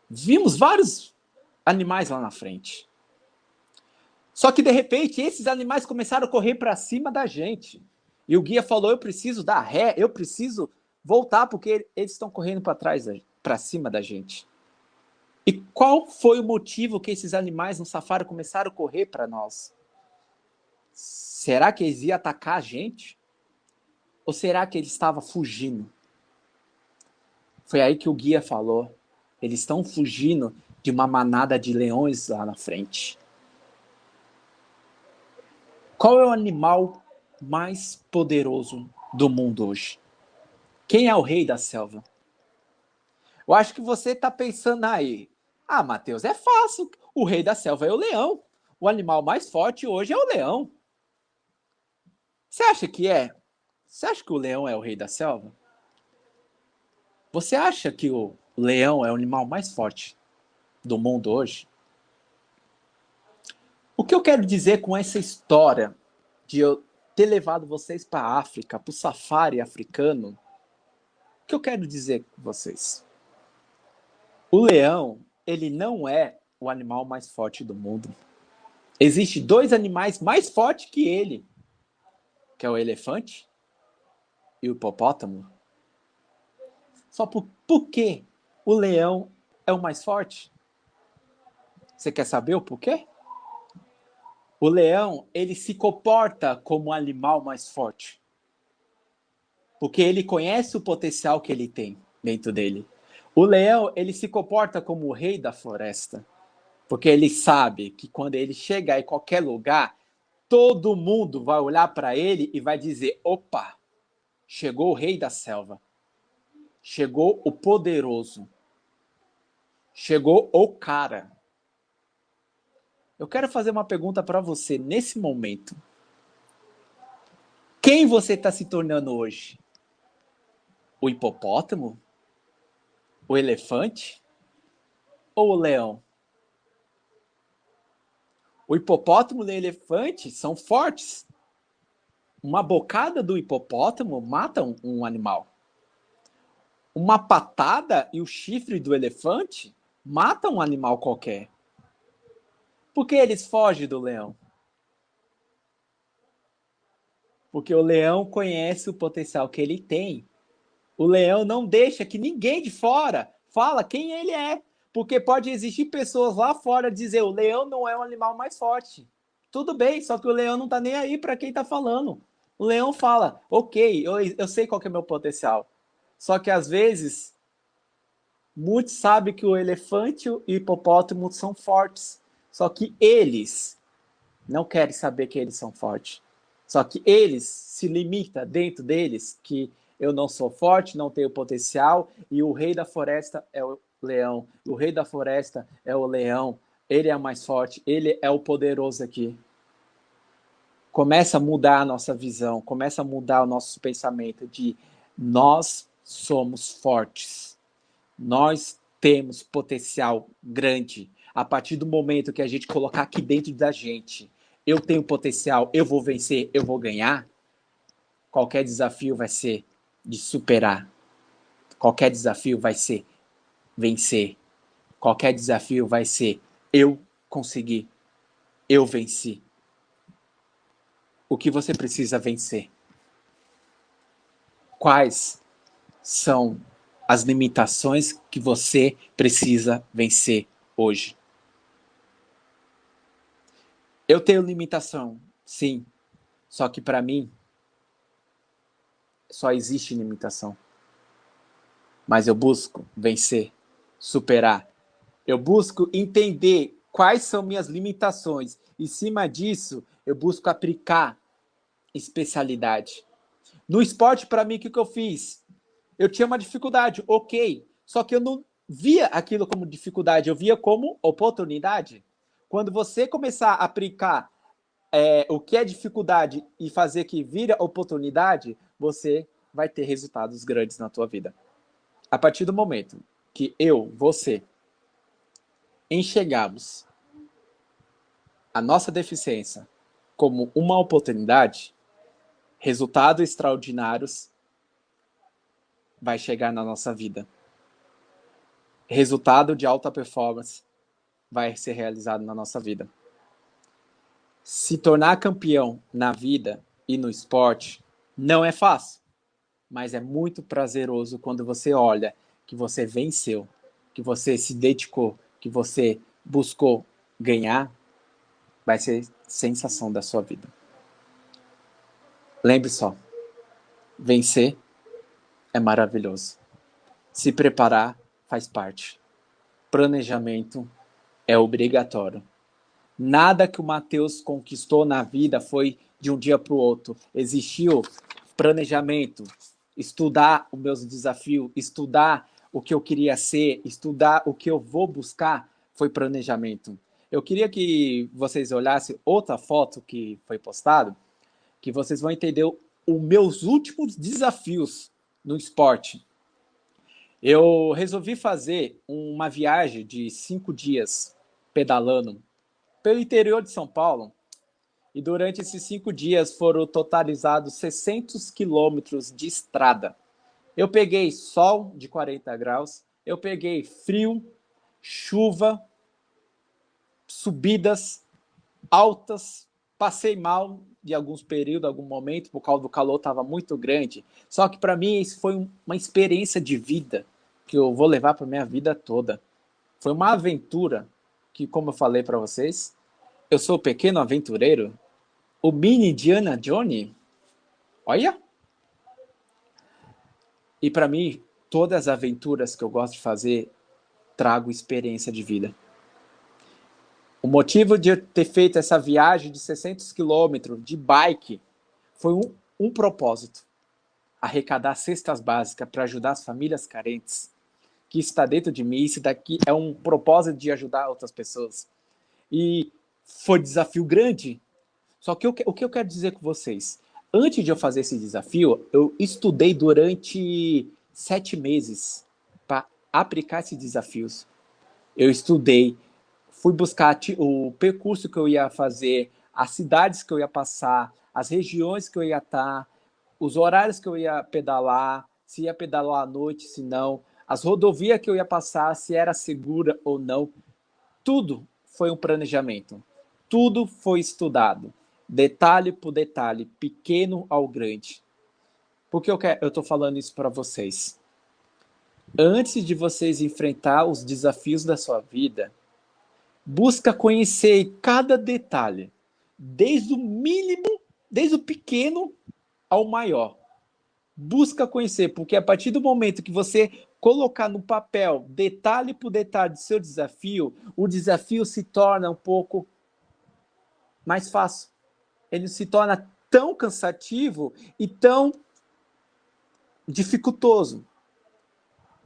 Vimos vários animais lá na frente. Só que de repente esses animais começaram a correr para cima da gente. E o guia falou: eu preciso dar ré, eu preciso voltar porque eles estão correndo para trás, para cima da gente. E qual foi o motivo que esses animais no safari começaram a correr para nós? Será que eles iam atacar a gente? Ou será que eles estavam fugindo? Foi aí que o guia falou: eles estão fugindo de uma manada de leões lá na frente. Qual é o animal mais poderoso do mundo hoje? Quem é o rei da selva? Eu acho que você está pensando aí: ah, Matheus, é fácil. O rei da selva é o leão. O animal mais forte hoje é o leão. Você acha que é? Você acha que o leão é o rei da selva? Você acha que o leão é o animal mais forte do mundo hoje? O que eu quero dizer com essa história de eu ter levado vocês para a África, para o safari africano? O que eu quero dizer com vocês? O leão, ele não é o animal mais forte do mundo. Existem dois animais mais fortes que ele, que é o elefante e o hipopótamo. Só por que o leão é o mais forte? Você quer saber o porquê? O leão, ele se comporta como o animal mais forte. Porque ele conhece o potencial que ele tem dentro dele. O leão, ele se comporta como o rei da floresta. Porque ele sabe que quando ele chegar em qualquer lugar, todo mundo vai olhar para ele e vai dizer: opa, chegou o rei da selva. Chegou o poderoso. Chegou o cara. Eu quero fazer uma pergunta para você nesse momento. Quem você está se tornando hoje? O hipopótamo? O elefante? Ou o leão? O hipopótamo e o elefante são fortes. Uma bocada do hipopótamo mata um animal. Uma patada e o chifre do elefante matam um animal qualquer. Por que eles fogem do leão? Porque o leão conhece o potencial que ele tem. O leão não deixa que ninguém de fora fala quem ele é. Porque pode existir pessoas lá fora dizer: o leão não é o animal mais forte. Tudo bem, só que o leão não está nem aí para quem está falando. O leão fala: ok, eu sei qual que é o meu potencial. Só que às vezes, muitos sabem que o elefante e o hipopótamo são fortes. Só que eles não querem saber que eles são fortes. Só que eles se limitam dentro deles que eu não sou forte, não tenho potencial, e o rei da floresta é o leão. O rei da floresta é o leão. Ele é o mais forte, ele é o poderoso aqui. Começa a mudar a nossa visão, começa a mudar o nosso pensamento de nós somos fortes. Nós temos potencial grande. A partir do momento que a gente colocar aqui dentro da gente eu tenho potencial, eu vou vencer, eu vou ganhar, qualquer desafio vai ser de superar. Qualquer desafio vai ser vencer. Qualquer desafio vai ser eu consegui, eu venci. O que você precisa vencer? Quais são as limitações que você precisa vencer hoje? Eu tenho limitação, sim. Só que para mim, só existe limitação. Mas eu busco vencer, superar. Eu busco entender quais são minhas limitações. Em cima disso, eu busco aplicar especialidade. No esporte, para mim, o que eu fiz? Eu tinha uma dificuldade, ok. Só que eu não via aquilo como dificuldade, eu via como oportunidade. Quando você começar a aplicar o que é dificuldade e fazer que vira oportunidade, você vai ter resultados grandes na tua vida. A partir do momento que você, enxergarmos a nossa deficiência como uma oportunidade, resultados extraordinários vai chegar na nossa vida. Resultado de alta performance vai ser realizado na nossa vida. Se tornar campeão na vida e no esporte não é fácil, mas é muito prazeroso quando você olha que você venceu, que você se dedicou, que você buscou ganhar, vai ser sensação da sua vida. Lembre só, vencer é maravilhoso. Se preparar faz parte. Planejamento é obrigatório. Nada que o Matheus conquistou na vida foi de um dia para o outro. Existiu planejamento, estudar os meus desafios, estudar o que eu queria ser, estudar o que eu vou buscar, foi planejamento. Eu queria que vocês olhassem outra foto que foi postada, que vocês vão entender os meus últimos desafios no esporte. Eu resolvi fazer uma viagem de 5 dias pedalando pelo interior de São Paulo, e durante esses 5 dias foram totalizados 600 quilômetros de estrada. Eu peguei sol de 40 graus, eu peguei frio, chuva, subidas altas, passei mal de alguns períodos, algum momento, por causa do calor estava muito grande. Só que para mim isso foi uma experiência de vida que eu vou levar para minha vida toda. Foi uma aventura que, como eu falei para vocês, eu sou o pequeno aventureiro, o mini Indiana Jones. Olha! E para mim, todas as aventuras que eu gosto de fazer, trago experiência de vida. O motivo de eu ter feito essa viagem de 600 quilômetros de bike foi um propósito. Arrecadar cestas básicas para ajudar as famílias carentes, que está dentro de mim. Isso daqui é um propósito de ajudar outras pessoas. E foi um desafio grande. Só que o que eu quero dizer com vocês? Antes de eu fazer esse desafio, eu estudei durante 7 meses para aplicar esses desafios. Eu estudei, fui buscar o percurso que eu ia fazer, as cidades que eu ia passar, as regiões que eu ia estar, os horários que eu ia pedalar, se ia pedalar à noite, se não, as rodovias que eu ia passar, se era segura ou não. Tudo foi um planejamento. Tudo foi estudado. Detalhe por detalhe, pequeno ao grande. Por que eu estou falando isso para vocês? Antes de vocês enfrentar os desafios da sua vida, busca conhecer cada detalhe, desde o mínimo, desde o pequeno ao maior. Busca conhecer, porque a partir do momento que você colocar no papel, detalhe por detalhe do seu desafio, o desafio se torna um pouco mais fácil. Ele se torna tão cansativo e tão dificultoso.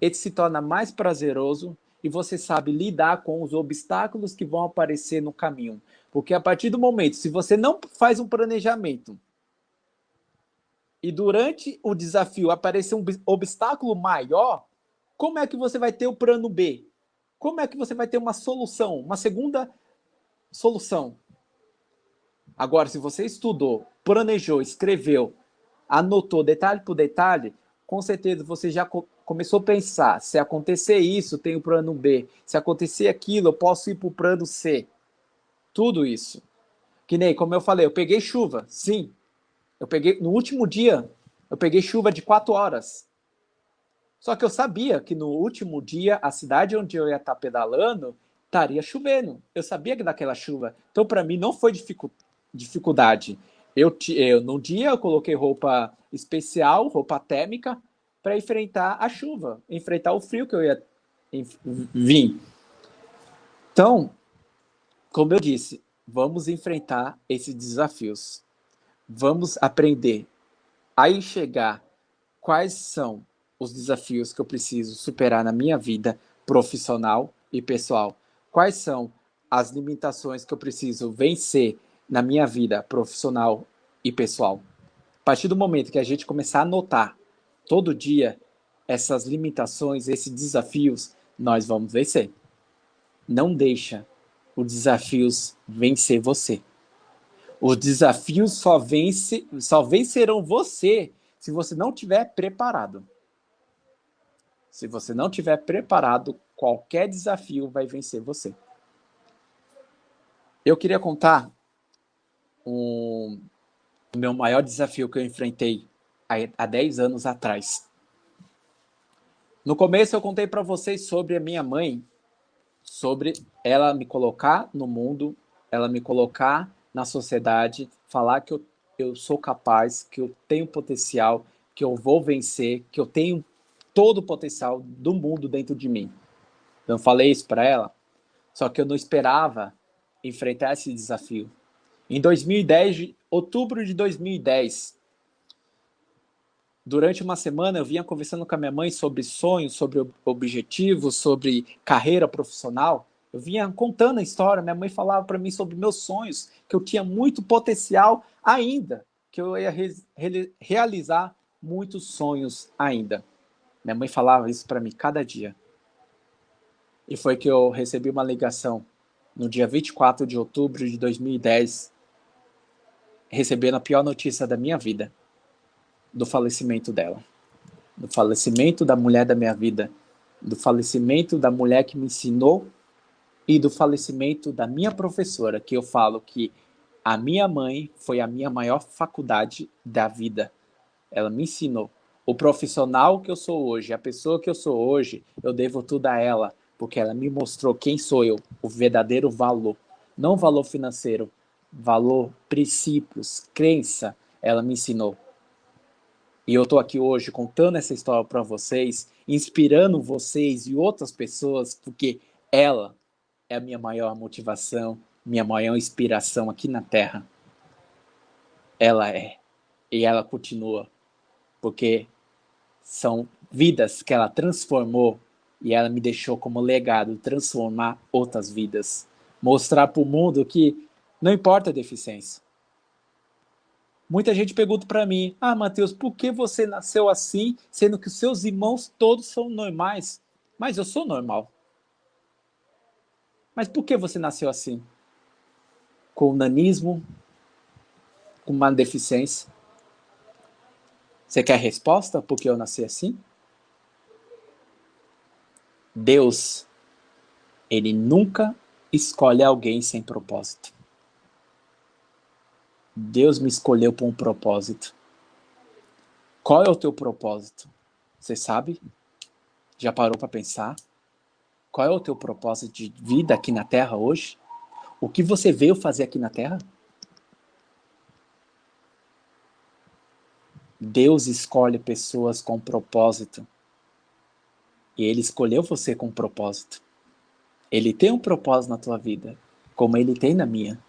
Ele se torna mais prazeroso e você sabe lidar com os obstáculos que vão aparecer no caminho. Porque a partir do momento, se você não faz um planejamento e durante o desafio aparecer um obstáculo maior, como é que você vai ter o plano B? Como é que você vai ter uma solução, uma segunda solução? Agora, se você estudou, planejou, escreveu, anotou detalhe por detalhe, com certeza você já começou a pensar, se acontecer isso, tem o plano B. Se acontecer aquilo, eu posso ir para o plano C. Tudo isso. Que nem, como eu falei, eu peguei chuva, sim. Eu peguei, no último dia, eu peguei chuva de 4 horas. Só que eu sabia que no último dia, a cidade onde eu ia estar pedalando, estaria chovendo. Eu sabia que daquela chuva. Então, para mim, não foi dificuldade. No dia, eu coloquei roupa especial, roupa térmica, para enfrentar a chuva, enfrentar o frio que eu ia vir. Então, como eu disse, vamos enfrentar esses desafios. Vamos aprender a enxergar quais são os desafios que eu preciso superar na minha vida profissional e pessoal. Quais são as limitações que eu preciso vencer na minha vida profissional e pessoal. A partir do momento que a gente começar a notar todo dia essas limitações, esses desafios, nós vamos vencer. Não deixa os desafios vencer você. Os desafios só vencerão você se você não estiver preparado. Se você não estiver preparado, qualquer desafio vai vencer você. Eu queria contar o meu maior desafio que eu enfrentei há 10 anos atrás. No começo eu contei para vocês sobre a minha mãe, sobre ela me colocar no mundo, ela me colocar na sociedade, falar que eu sou capaz, que eu tenho potencial, que eu vou vencer, que eu tenho todo o potencial do mundo dentro de mim. Eu falei isso para ela, só que eu não esperava enfrentar esse desafio. Em 2010, outubro de 2010, durante uma semana eu vinha conversando com a minha mãe sobre sonhos, sobre objetivos, sobre carreira profissional. Eu vinha contando a história, minha mãe falava para mim sobre meus sonhos, que eu tinha muito potencial ainda, que eu ia realizar muitos sonhos ainda. Minha mãe falava isso para mim cada dia. E foi que eu recebi uma ligação no dia 24 de outubro de 2010, recebendo a pior notícia da minha vida, do falecimento dela, do falecimento da mulher da minha vida, do falecimento da mulher que me ensinou e do falecimento da minha professora, que eu falo que a minha mãe foi a minha maior faculdade da vida. Ela me ensinou. O profissional que eu sou hoje, a pessoa que eu sou hoje, eu devo tudo a ela, porque ela me mostrou quem sou eu, o verdadeiro valor. Não valor financeiro, valor, princípios, crença, ela me ensinou. E eu estou aqui hoje contando essa história para vocês, inspirando vocês e outras pessoas, porque ela é a minha maior motivação, minha maior inspiração aqui na Terra. Ela é. E ela continua. Porque são vidas que ela transformou e ela me deixou como legado transformar outras vidas. Mostrar para o mundo que não importa a deficiência. Muita gente pergunta para mim, Matheus, por que você nasceu assim, sendo que os seus irmãos todos são normais? Mas eu sou normal. Mas por que você nasceu assim? Com nanismo, com uma deficiência? Você quer resposta por que eu nasci assim? Deus, ele nunca escolhe alguém sem propósito. Deus me escolheu por um propósito. Qual é o teu propósito? Você sabe? Já parou para pensar? Qual é o teu propósito de vida aqui na Terra hoje? O que você veio fazer aqui na Terra? Deus escolhe pessoas com propósito. E Ele escolheu você com propósito. Ele tem um propósito na tua vida, como Ele tem na minha.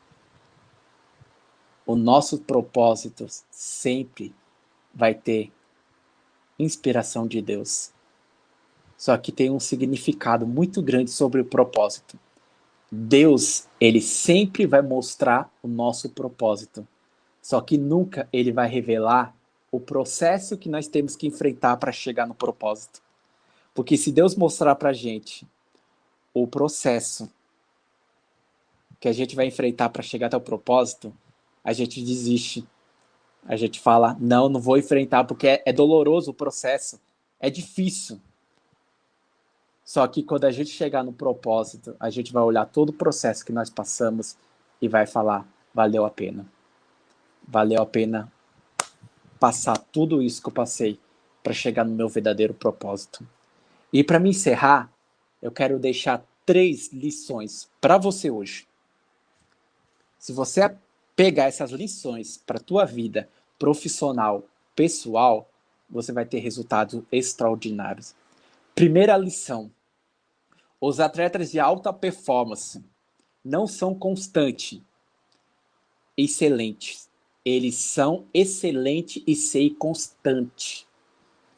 O nosso propósito sempre vai ter inspiração de Deus. Só que tem um significado muito grande sobre o propósito. Deus, ele sempre vai mostrar o nosso propósito. Só que nunca ele vai revelar o processo que nós temos que enfrentar para chegar no propósito. Porque se Deus mostrar para a gente o processo que a gente vai enfrentar para chegar até o propósito, a gente desiste. A gente fala, não vou enfrentar, porque é doloroso o processo, é difícil. Só que quando a gente chegar no propósito, a gente vai olhar todo o processo que nós passamos e vai falar, valeu a pena. Valeu a pena passar tudo isso que eu passei para chegar no meu verdadeiro propósito. E para me encerrar, eu quero deixar 3 lições para você hoje. Se você pegar essas lições para a tua vida profissional, pessoal, você vai ter resultados extraordinários. Primeira lição. Os atletas de alta performance não são constantes, excelentes. Eles são excelentes e ser constante.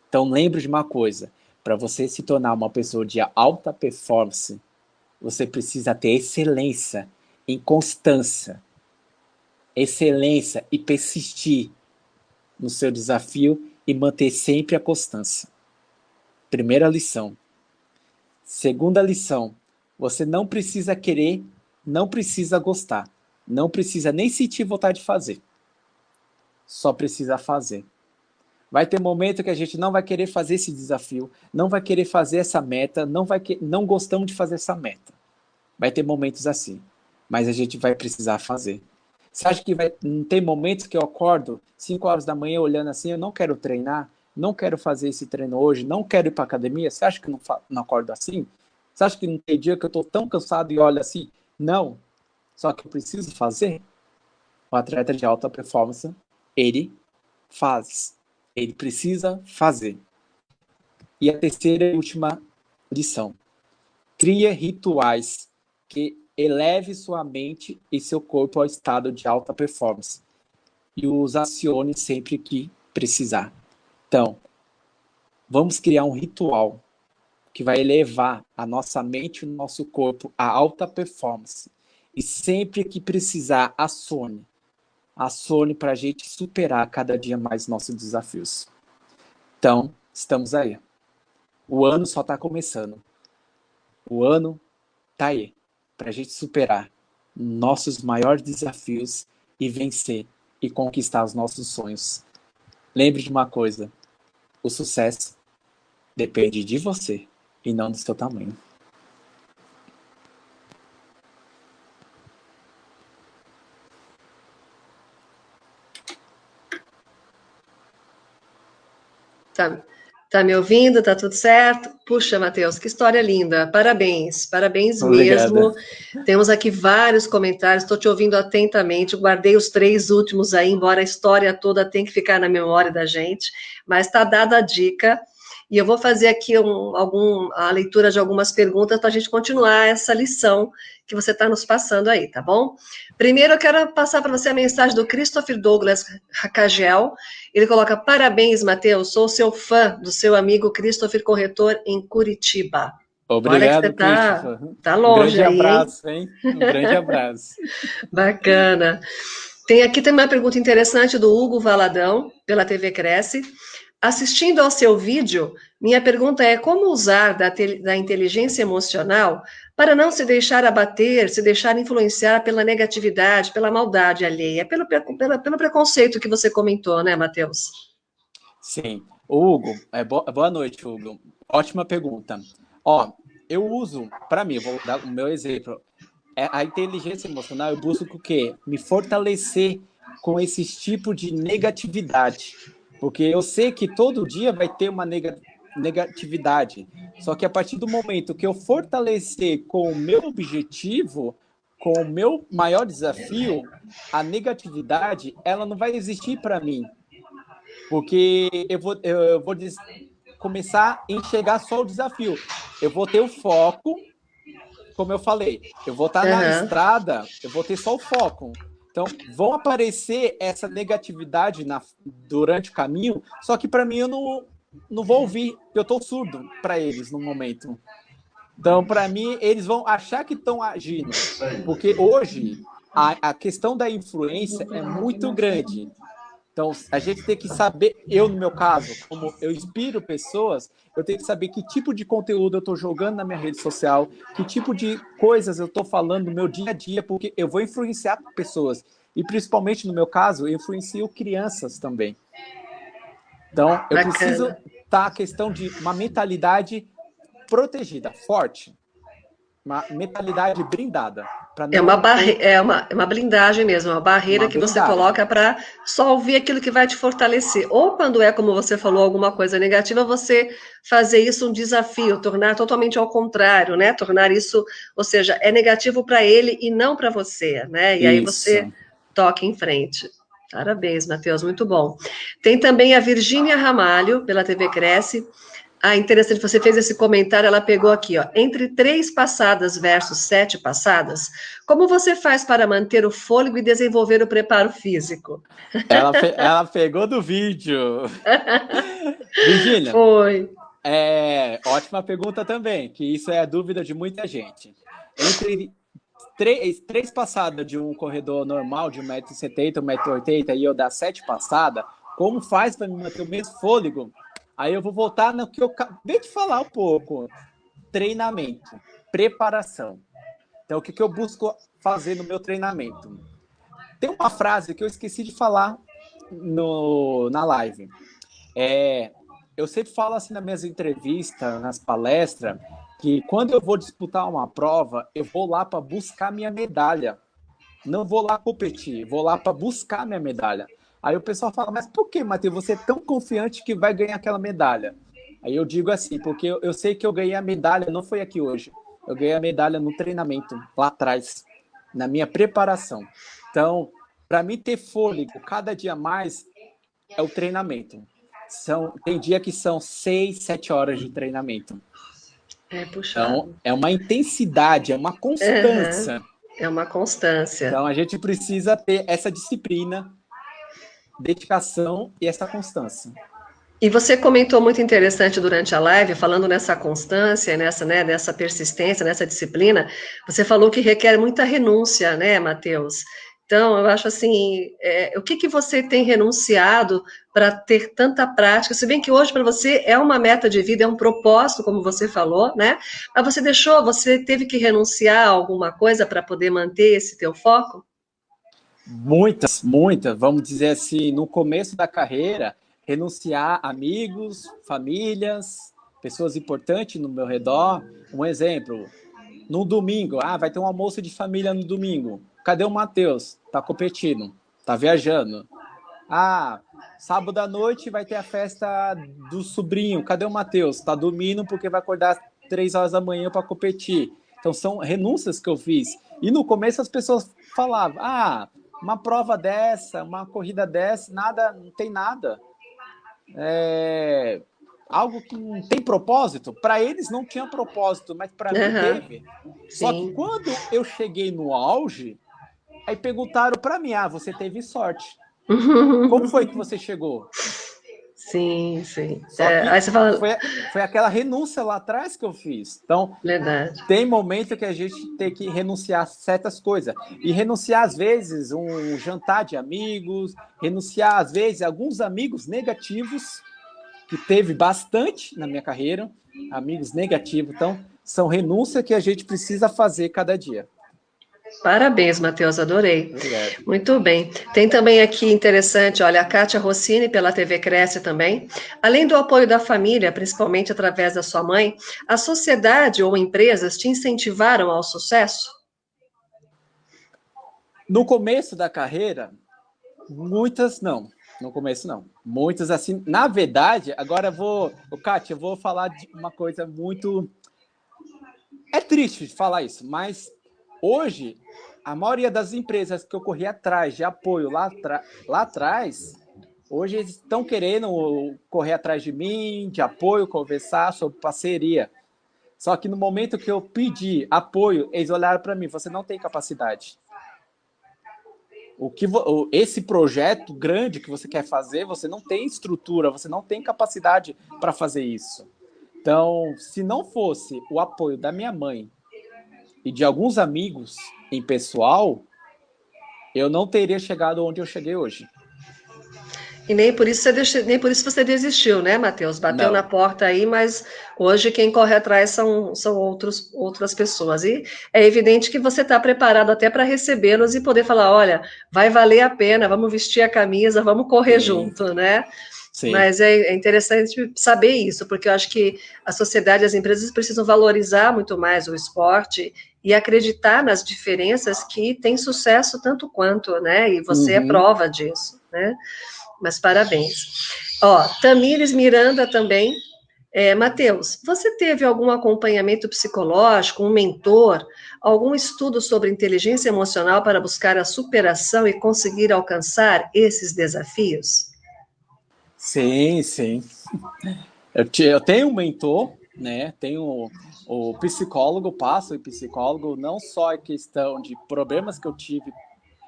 Então lembre de uma coisa, para você se tornar uma pessoa de alta performance, você precisa ter excelência em constância, excelência e persistir no seu desafio e manter sempre a constância. Primeira lição. Segunda lição, você não precisa querer, não precisa gostar, não precisa nem sentir vontade de fazer. Só precisa fazer. Vai ter momento que a gente não vai querer fazer esse desafio, não vai querer fazer essa meta, não gostamos de fazer essa meta. Vai ter momentos assim, mas a gente vai precisar fazer. Você acha que não tem momentos que eu acordo 5 horas da manhã olhando assim, eu não quero treinar, não quero fazer esse treino hoje, não quero ir para academia? Você acha que não acordo assim? Você acha que não tem dia que eu estou tão cansado e olho assim? Não. Só que eu preciso fazer. O atleta de alta performance, ele faz. Ele precisa fazer. E a terceira e última lição. Cria rituais que eleve sua mente e seu corpo ao estado de alta performance. E os acione sempre que precisar. Então, vamos criar um ritual que vai elevar a nossa mente e o nosso corpo a alta performance. E sempre que precisar, acione. Acione para a gente superar cada dia mais nossos desafios. Então, estamos aí. O ano só está começando. O ano está aí para a gente superar nossos maiores desafios e vencer e conquistar os nossos sonhos. Lembre de uma coisa, o sucesso depende de você e não do seu tamanho. Tá me ouvindo? Tá tudo certo? Puxa, Matheus, que história linda. Parabéns, parabéns mesmo. Temos aqui vários comentários, estou te ouvindo atentamente. Guardei os 3 últimos aí, embora a história toda tenha que ficar na memória da gente, mas está dada a dica. E eu vou fazer aqui a leitura de algumas perguntas para a gente continuar essa lição que você está nos passando aí, tá bom? Primeiro, eu quero passar para você a mensagem do Christopher Douglas Racagel. Ele coloca, parabéns, Matheus, sou seu fã do seu amigo Christopher Corretor em Curitiba. Obrigado, olha que você tá longe aí, um grande abraço, hein? Um grande abraço. Bacana. Tem uma pergunta interessante do Hugo Valadão, pela TV Cresce. Assistindo ao seu vídeo, minha pergunta é como usar da inteligência emocional para não se deixar abater, se deixar influenciar pela negatividade, pela maldade alheia, pelo preconceito que você comentou, né, Matheus? Sim. Hugo, boa noite, Hugo. Ótima pergunta. Eu uso, para mim, vou dar o meu exemplo, a inteligência emocional, eu busco o quê? Me fortalecer com esse tipo de negatividade. Porque eu sei que todo dia vai ter uma negatividade. Só que a partir do momento que eu fortalecer com o meu objetivo, com o meu maior desafio, a negatividade, ela não vai existir para mim. Porque eu vou começar a enxergar só o desafio. Eu vou ter o foco, como eu falei. Eu vou estar na estrada, eu vou ter só o foco. Então, vão aparecer essa negatividade durante o caminho, só que para mim eu não vou ouvir, eu estou surdo para eles no momento. Então, para mim, eles vão achar que estão agindo, porque hoje a questão da influência é muito grande. Então, a gente tem que saber, eu no meu caso, como eu inspiro pessoas, eu tenho que saber que tipo de conteúdo eu estou jogando na minha rede social, que tipo de coisas eu estou falando no meu dia a dia, porque eu vou influenciar pessoas. E principalmente no meu caso, eu influencio crianças também. Então, eu preciso estar a questão de uma mentalidade protegida, forte, uma mentalidade blindada. É uma blindagem mesmo, uma barreira que você coloca para só ouvir aquilo que vai te fortalecer. Ou quando é, como você falou, alguma coisa negativa, você fazer isso um desafio, tornar totalmente ao contrário, né? Tornar isso, ou seja, é negativo para ele e não para você, né? E aí você toca em frente. Parabéns, Matheus, muito bom. Tem também a Virgínia Ramalho, pela TV Cresce. Ah, interessante, você fez esse comentário, ela pegou aqui, ó. Entre 3 passadas versus 7 passadas, como você faz para manter o fôlego e desenvolver o preparo físico? Ela pegou do vídeo. Virgínia. Foi. Ótima pergunta também, que isso é a dúvida de muita gente. Entre 3 passadas de um corredor normal, de 1,70 m, 1,80 m, e eu dar 7 passadas, como faz para me manter o mesmo fôlego? Aí eu vou voltar no que eu acabei de falar um pouco. Treinamento, preparação. Então, o que eu busco fazer no meu treinamento? Tem uma frase que eu esqueci de falar na live. Eu sempre falo assim nas minhas entrevistas, nas palestras, que quando eu vou disputar uma prova, eu vou lá para buscar minha medalha. Não vou lá competir, vou lá para buscar minha medalha. Aí o pessoal fala, mas por que, Matheus, você é tão confiante que vai ganhar aquela medalha? Aí eu digo assim, porque eu sei que eu ganhei a medalha, não foi aqui hoje. Eu ganhei a medalha no treinamento, lá atrás, na minha preparação. Então, para mim ter fôlego cada dia mais é o treinamento. Tem dia que são 6, 7 horas de treinamento. Então, é uma intensidade, é uma constância. É uma constância. Então, a gente precisa ter essa disciplina, dedicação e essa constância. E você comentou muito interessante durante a live, falando nessa constância, nessa persistência, nessa disciplina, você falou que requer muita renúncia, né, Matheus? Então, eu acho assim, o que você tem renunciado para ter tanta prática? Se bem que hoje para você é uma meta de vida, é um propósito, como você falou, né? Mas você teve que renunciar a alguma coisa para poder manter esse teu foco? Muitas, vamos dizer assim, no começo da carreira, renunciar a amigos, famílias, pessoas importantes no meu redor. Um exemplo, no domingo, vai ter um almoço de família no domingo. Cadê o Matheus? Tá competindo, tá viajando. Sábado à noite vai ter a festa do sobrinho. Cadê o Matheus? Tá dormindo porque vai acordar 3 horas da manhã para competir. Então são renúncias que eu fiz. E no começo as pessoas falavam, uma prova dessa, uma corrida dessa, não tem nada. Algo que não tem propósito. Para eles não tinha propósito, mas para mim teve. Sim. Só que quando eu cheguei no auge, aí perguntaram para mim, você teve sorte. Como foi que você chegou? Sim, sim. Só que aí você fala... foi aquela renúncia lá atrás que eu fiz. Então, Verdade. Tem momento que a gente tem que renunciar a certas coisas. E renunciar, às vezes, um jantar de amigos, renunciar, às vezes, alguns amigos negativos, que teve bastante na minha carreira, amigos negativos. Então, são renúncias que a gente precisa fazer cada dia. Parabéns, Matheus, adorei. Obrigado. Muito bem. Tem também aqui interessante, olha, a Kátia Rossini, pela TV Cresce também. Além do apoio da família, principalmente através da sua mãe, a sociedade ou empresas te incentivaram ao sucesso? No começo da carreira, muitas não. No começo, não. Muitas, assim, na verdade, agora Kátia, eu vou falar de uma coisa muito... É triste falar isso, mas... Hoje, a maioria das empresas que eu corri atrás de apoio lá atrás, hoje eles estão querendo correr atrás de mim, de apoio, conversar sobre parceria. Só que no momento que eu pedi apoio, eles olharam para mim, você não tem capacidade. Esse projeto grande que você quer fazer, você não tem estrutura, você não tem capacidade para fazer isso. Então, se não fosse o apoio da minha mãe, e de alguns amigos em pessoal, eu não teria chegado onde eu cheguei hoje. E nem por isso nem por isso você desistiu, né, Matheus? Bateu Não. na porta aí, mas hoje quem corre atrás são outras pessoas. E é evidente que você está preparado até para recebê-los e poder falar, olha, vai valer a pena, vamos vestir a camisa, vamos correr Sim. junto, né? Sim. Mas é interessante saber isso, porque eu acho que a sociedade e as empresas precisam valorizar muito mais o esporte e acreditar nas diferenças que tem sucesso tanto quanto, né? E você é prova disso, né? Mas parabéns. Ó, Tamires Miranda também. Matheus, você teve algum acompanhamento psicológico, um mentor, algum estudo sobre inteligência emocional para buscar a superação e conseguir alcançar esses desafios? Sim, sim. Eu tenho um mentor, né? Tenho o psicólogo, passo o psicólogo, não só em questão de problemas que eu tive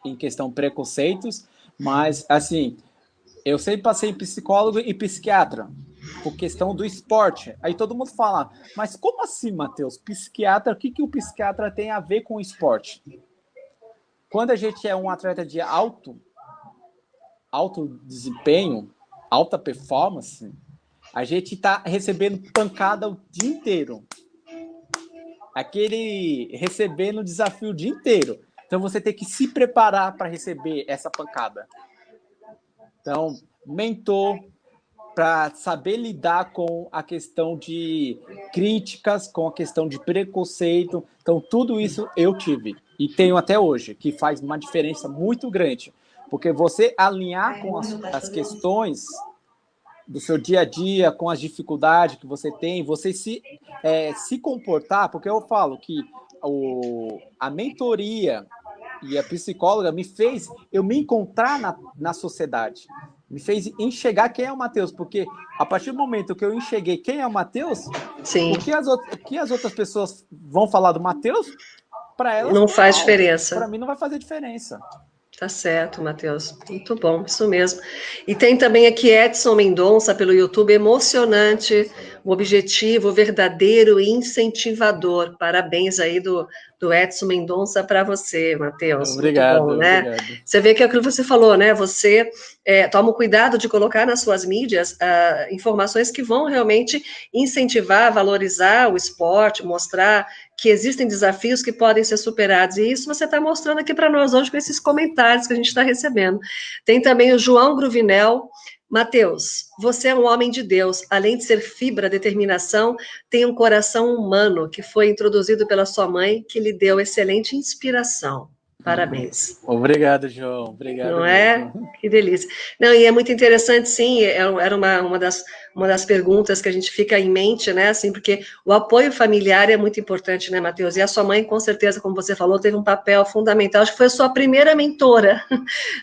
em questão de preconceitos, mas, assim, eu sempre passei em psicólogo e psiquiatra, por questão do esporte. Aí todo mundo fala, mas como assim, Matheus? Psiquiatra, o que o psiquiatra tem a ver com o esporte? Quando a gente é um atleta de alto desempenho, alta performance, a gente está recebendo pancada o dia inteiro. Recebendo desafio o dia inteiro. Então você tem que se preparar para receber essa pancada. Então, mentor, para saber lidar com a questão de críticas, com a questão de preconceito. Então, tudo isso eu tive e tenho até hoje, que faz uma diferença muito grande. Porque você alinhar com as questões do seu dia a dia, com as dificuldades que você tem, você se comportar, porque eu falo que a mentoria e a psicóloga me fez eu me encontrar na sociedade, me fez enxergar quem é o Matheus, porque a partir do momento que eu enxerguei quem é o Matheus, Sim. o que as outras pessoas vão falar do Matheus, para elas não faz diferença. Para mim não vai fazer diferença. Tá certo, Matheus. Muito bom, isso mesmo. E tem também aqui Edson Mendonça pelo YouTube, emocionante, o objetivo verdadeiro e incentivador. Parabéns aí do Edson Mendonça para você, Matheus. Obrigado, muito bom, né? Obrigado. Você vê que é aquilo que você falou, né? Você toma o cuidado de colocar nas suas mídias informações que vão realmente incentivar, valorizar o esporte, mostrar que existem desafios que podem ser superados, e isso você está mostrando aqui para nós hoje com esses comentários que a gente está recebendo. Tem também o João Gruvinel. Matheus, você é um homem de Deus, além de ser fibra, determinação, tem um coração humano que foi introduzido pela sua mãe, que lhe deu excelente inspiração. Parabéns. Obrigado, João. Obrigado. Não mesmo. Que delícia. Não, e é muito interessante, sim, era uma das perguntas que a gente fica em mente, né, assim, porque o apoio familiar é muito importante, né, Matheus? E a sua mãe, com certeza, como você falou, teve um papel fundamental, acho que foi a sua primeira mentora,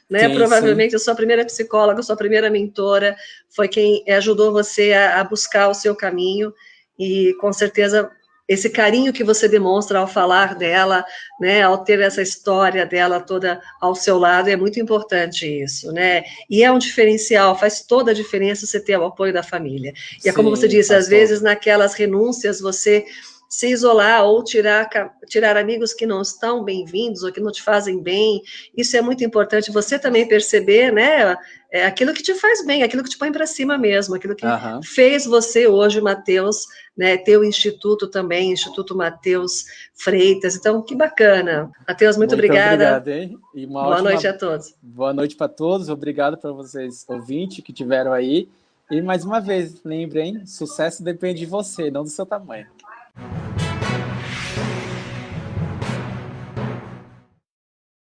né, sim, provavelmente sim. a sua primeira psicóloga, a sua primeira mentora, foi quem ajudou você a buscar o seu caminho, e com certeza esse carinho que você demonstra ao falar dela, né, ao ter essa história dela toda ao seu lado, é muito importante isso, né, e é um diferencial, faz toda a diferença você ter o apoio da família, e sim, é como você disse, às vezes naquelas renúncias você se isolar ou tirar amigos que não estão bem-vindos ou que não te fazem bem, isso é muito importante, você também perceber, né, aquilo que te faz bem, aquilo que te põe para cima mesmo, aquilo que fez você hoje, Matheus, né, ter o Instituto também, Instituto Matheus Freitas, então que bacana. Matheus, muito obrigada. Obrigado, hein? E boa noite a todos. Boa noite para todos, obrigado para vocês, ouvintes, que tiveram aí, e mais uma vez, lembrem, sucesso depende de você, não do seu tamanho.